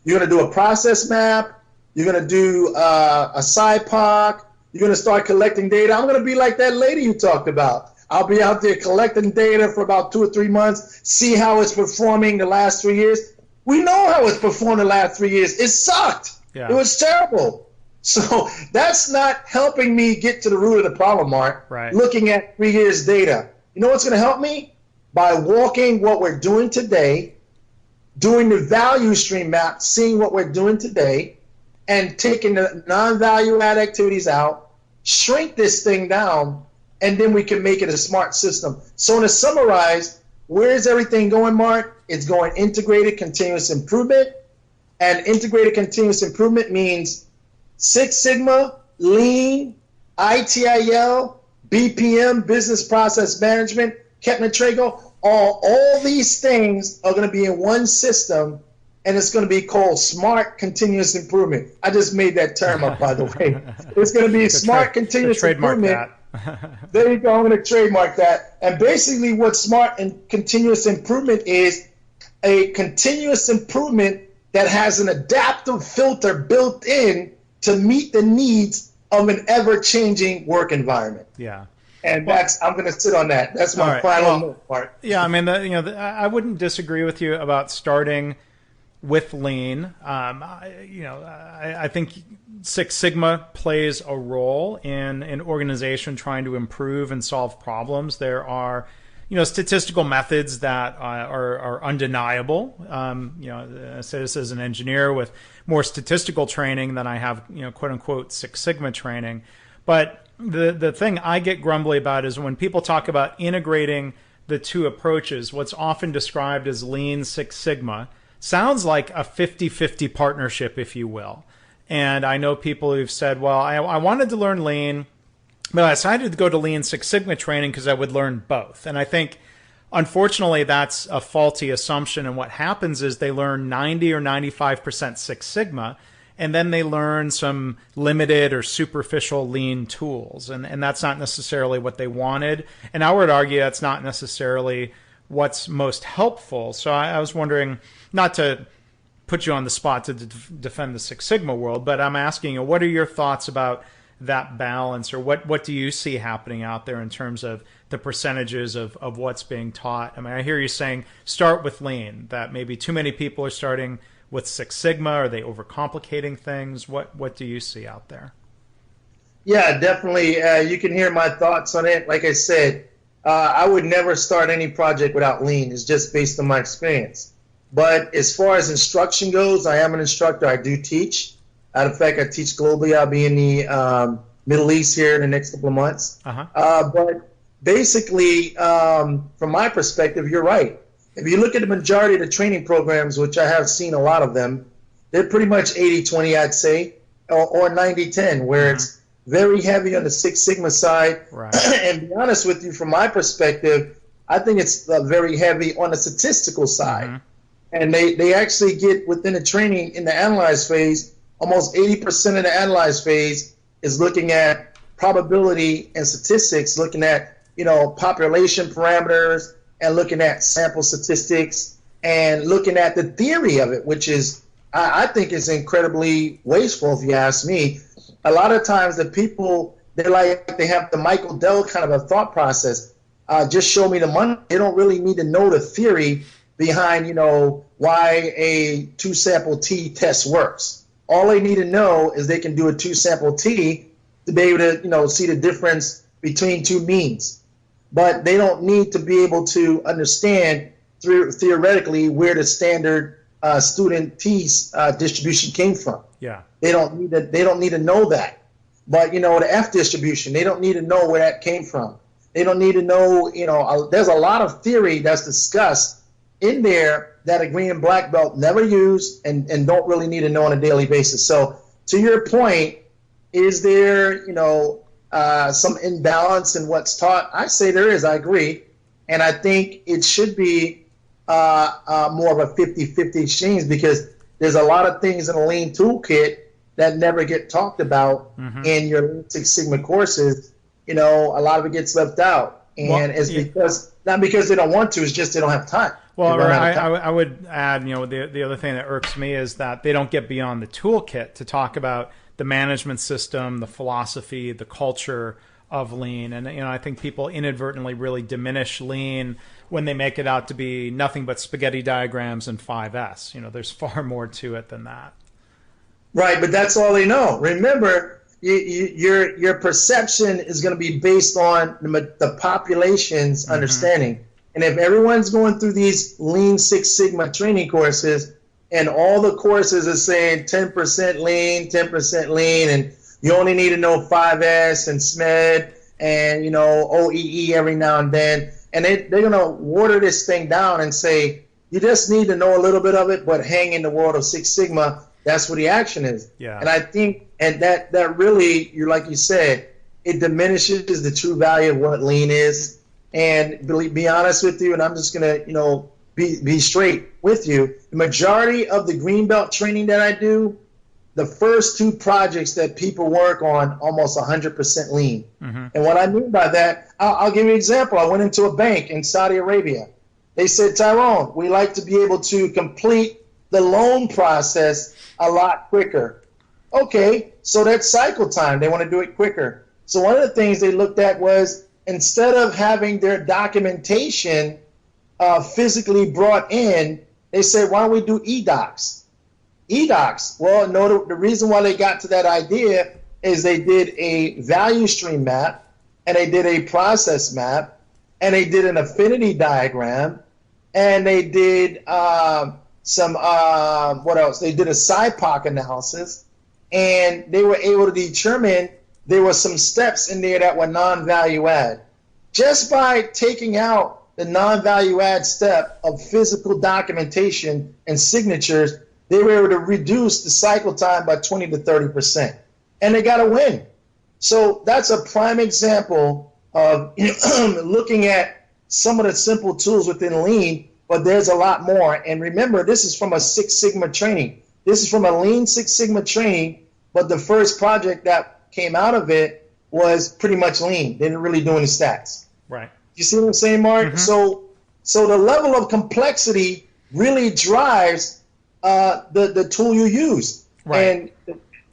You're going to do a process map. You're going to do a SciPoc. You're going to start collecting data. I'm going to be like that lady you talked about. I'll be out there collecting data for about 2 or 3 months, see how it's performing the last 3 years. We know how it's performed the last 3 years. It sucked. Yeah. It was terrible. So that's not helping me get to the root of the problem, Mark. Right. Looking at 3 years' data. You know what's going to help me? By walking what we're doing today, doing the value stream map, seeing what we're doing today, and taking the non-value add activities out, shrink this thing down, and then we can make it a smart system. So to summarize, where is everything going, Mark? It's going integrated continuous improvement. And integrated continuous improvement means Six Sigma, Lean, ITIL, BPM, Business Process Management, Ketna-Trago. All these things are going to be in one system, and it's going to be called Smart Continuous Improvement. I just made that term up, by the way. It's going to be Smart Continuous Improvement. There you go. I'm going to trademark that. And basically what Smart and Continuous Improvement is a continuous improvement that has an adaptive filter built in to meet the needs of an ever-changing work environment. Yeah. And I'm going to sit on that. That's my final note part. Yeah, I mean, I wouldn't disagree with you about starting with Lean. I think Six Sigma plays a role in an organization trying to improve and solve problems. There are, statistical methods that are undeniable. I say this as an engineer with more statistical training than I have, quote unquote, Six Sigma training. But the thing I get grumbly about is when people talk about integrating the two approaches, what's often described as Lean Six Sigma sounds like a 50-50 partnership, if you will. And I know people who've said, well, I wanted to learn Lean, but I decided to go to Lean Six Sigma training because I would learn both. And I think, unfortunately, that's a faulty assumption. And what happens is they learn 90 or 95% Six Sigma, and then they learn some limited or superficial Lean tools. And that's not necessarily what they wanted. And I would argue that's not necessarily what's most helpful. So I was wondering, not to put you on the spot to defend the Six Sigma world, but I'm asking you, what are your thoughts about that balance, or what do you see happening out there in terms of the percentages of what's being taught? I mean, I hear you saying start with Lean, that maybe too many people are starting with Six Sigma. Are they overcomplicating things? What do you see out there? Yeah, definitely. You can hear my thoughts on it. Like I said, I would never start any project without Lean. It's just based on my experience. But as far as instruction goes, I am an instructor. I do teach. Out of fact, I teach globally. I'll be in the Middle East here in the next couple of months. But basically, from my perspective, you're right. If you look at the majority of the training programs, which I have seen a lot of them, they're pretty much 80-20, I'd say, or 90-10, where it's very heavy on the Six Sigma side. Right. And to be honest with you, from my perspective, I think it's very heavy on the statistical side. And they actually get within the training in the analyze phase, almost 80% of the analyze phase is looking at probability and statistics, looking at, population parameters and looking at sample statistics and looking at the theory of it, which is, I think is incredibly wasteful if you ask me. A lot of times the people, they have the Michael Dell kind of a thought process. Just show me the money. They don't really need to know the theory behind, why a two-sample T test works. All they need to know is they can do a two-sample T to be able to, see the difference between two means. But they don't need to be able to understand theoretically where the standard student T's distribution came from. Yeah. They don't need to know that. But the F distribution, they don't need to know where that came from. They don't need to know, there's a lot of theory that's discussed in there that a green and black belt never use and don't really need to know on a daily basis. So to your point, is there, some imbalance in what's taught? I say there is, I agree. And I think it should be more of a 50-50 exchange, because there's a lot of things in a lean toolkit that never get talked about in your Lean Six Sigma courses. A lot of it gets left out. And it's because, not because they don't want to, it's just they don't have time. Well, I would add, the other thing that irks me is that they don't get beyond the toolkit to talk about the management system, the philosophy, the culture of Lean. And, I think people inadvertently really diminish Lean when they make it out to be nothing but spaghetti diagrams and 5S. There's far more to it than that. Right, but that's all they know. Remember, your perception is going to be based on the population's understanding. And if everyone's going through these Lean Six Sigma training courses, and all the courses are saying 10% lean, 10% lean, and you only need to know 5S and SMED and, OEE every now and then, and they're going to water this thing down and say, you just need to know a little bit of it, but hang in the world of Six Sigma. That's where the action is. Yeah. And I think, and that really, like you said, it diminishes the true value of what lean is. And be honest with you, and I'm just going to, be straight with you. The majority of the Greenbelt training that I do, the first two projects that people work on, almost 100% lean. And what I mean by that, I'll give you an example. I went into a bank in Saudi Arabia. They said, Tyrone, we like to be able to complete the loan process a lot quicker. Okay, so that's cycle time. They want to do it quicker. So one of the things they looked at was, instead of having their documentation physically brought in, they said, why don't we do eDocs? eDocs, well, no, the reason why they got to that idea is they did a value stream map, and they did a process map, and they did an affinity diagram, and they did what else? They did a SIPOC analysis, and they were able to determine there were some steps in there that were non-value add. Just by taking out the non-value add step of physical documentation and signatures, they were able to reduce the cycle time by 20 to 30%. And they got a win. So that's a prime example of looking at some of the simple tools within Lean, but there's a lot more. And remember, this is from a Six Sigma training. This is from a Lean Six Sigma training, but the first project that came out of it was pretty much Lean. They didn't really do any stats. Right. You see what I'm saying, Mark? So the level of complexity really drives the tool you use. Right.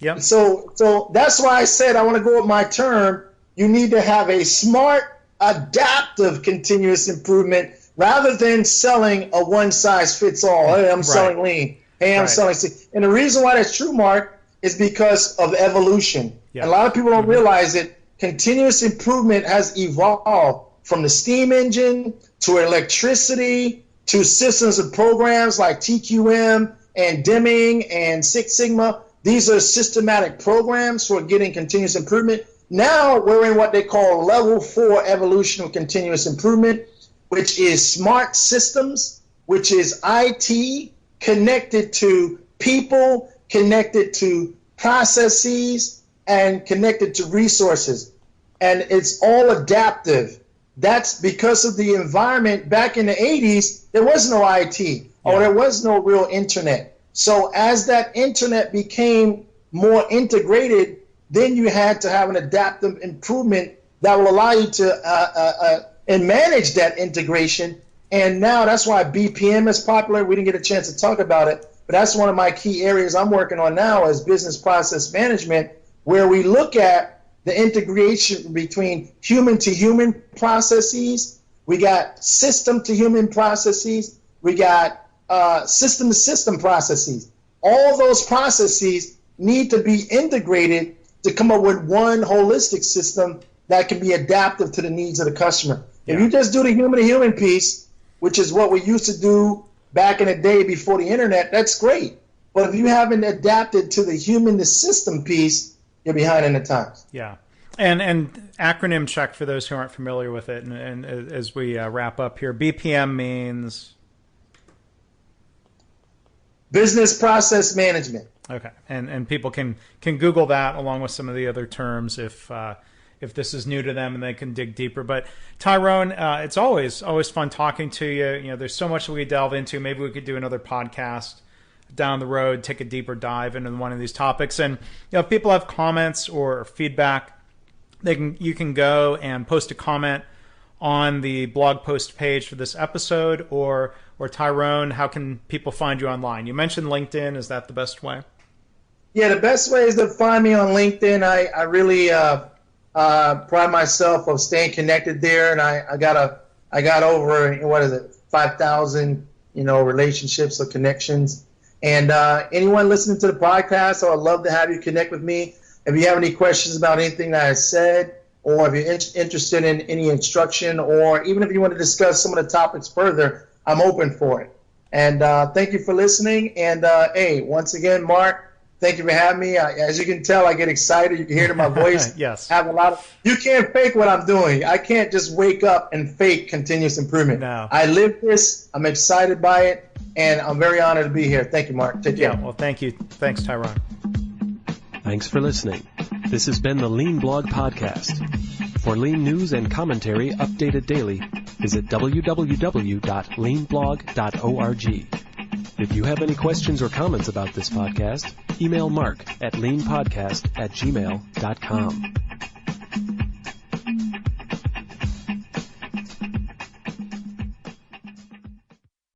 And so that's why I said I want to go with my term. You need to have a smart, adaptive continuous improvement rather than selling a one-size-fits-all. Hey, I'm selling Lean. Hey, I'm selling. And the reason why that's true, Mark, is because of evolution. And a lot of people don't realize it. Continuous improvement has evolved from the steam engine to electricity to systems and programs like TQM and Deming and Six Sigma. These are systematic programs for getting continuous improvement. Now we're in what they call level 4 evolution of continuous improvement, which is smart systems, which is IT connected to people, connected to processes, and connected to resources. And it's all adaptive. That's because of the environment. Back in the 80s, there was no IT or there was no real internet. So as that internet became more integrated, then you had to have an adaptive improvement that will allow you to and manage that integration. And now that's why BPM is popular. We didn't get a chance to talk about it, but that's one of my key areas I'm working on now is business process management, where we look at the integration between human to human processes. We got system to human processes. We got system-to-system processes. All those processes need to be integrated to come up with one holistic system that can be adaptive to the needs of the customer. If you just do the human-to-human piece, which is what we used to do back in the day before the internet, that's great. But if you haven't adapted to the human-to-system piece, you're behind in the times. Yeah. And acronym check for those who aren't familiar with it. And as we wrap up here, BPM means? Business Process Management. Okay. And people can Google that along with some of the other terms if this is new to them and they can dig deeper. But Tyrone, it's always fun talking to you. You know, there's so much that we delve into. Maybe we could do another podcast down the road, take a deeper dive into one of these topics. And if people have comments or feedback, you can go and post a comment on the blog post page for this episode, or Tyrone, how can people find you online? You mentioned LinkedIn. Is that the best way? Yeah, the best way is to find me on LinkedIn. I really pride myself of staying connected there, and I got over 5,000 relationships or connections. And anyone listening to the podcast, I would love to have you connect with me. If you have any questions about anything that I said, or if you're interested in any instruction, or even if you want to discuss some of the topics further, I'm open for it. And thank you for listening. And hey, once again, Mark, thank you for having me. As you can tell, I get excited. You can hear it in my voice. Yes. You can't fake what I'm doing. I can't just wake up and fake continuous improvement. No. I live this. I'm excited by it. And I'm very honored to be here. Thank you, Mark. Take care. Yeah, well, thank you. Thanks, Tyrone. Thanks for listening. This has been the Lean Blog Podcast. For Lean news and commentary updated daily, visit www.leanblog.org. If you have any questions or comments about this podcast, email Mark at leanpodcast@gmail.com.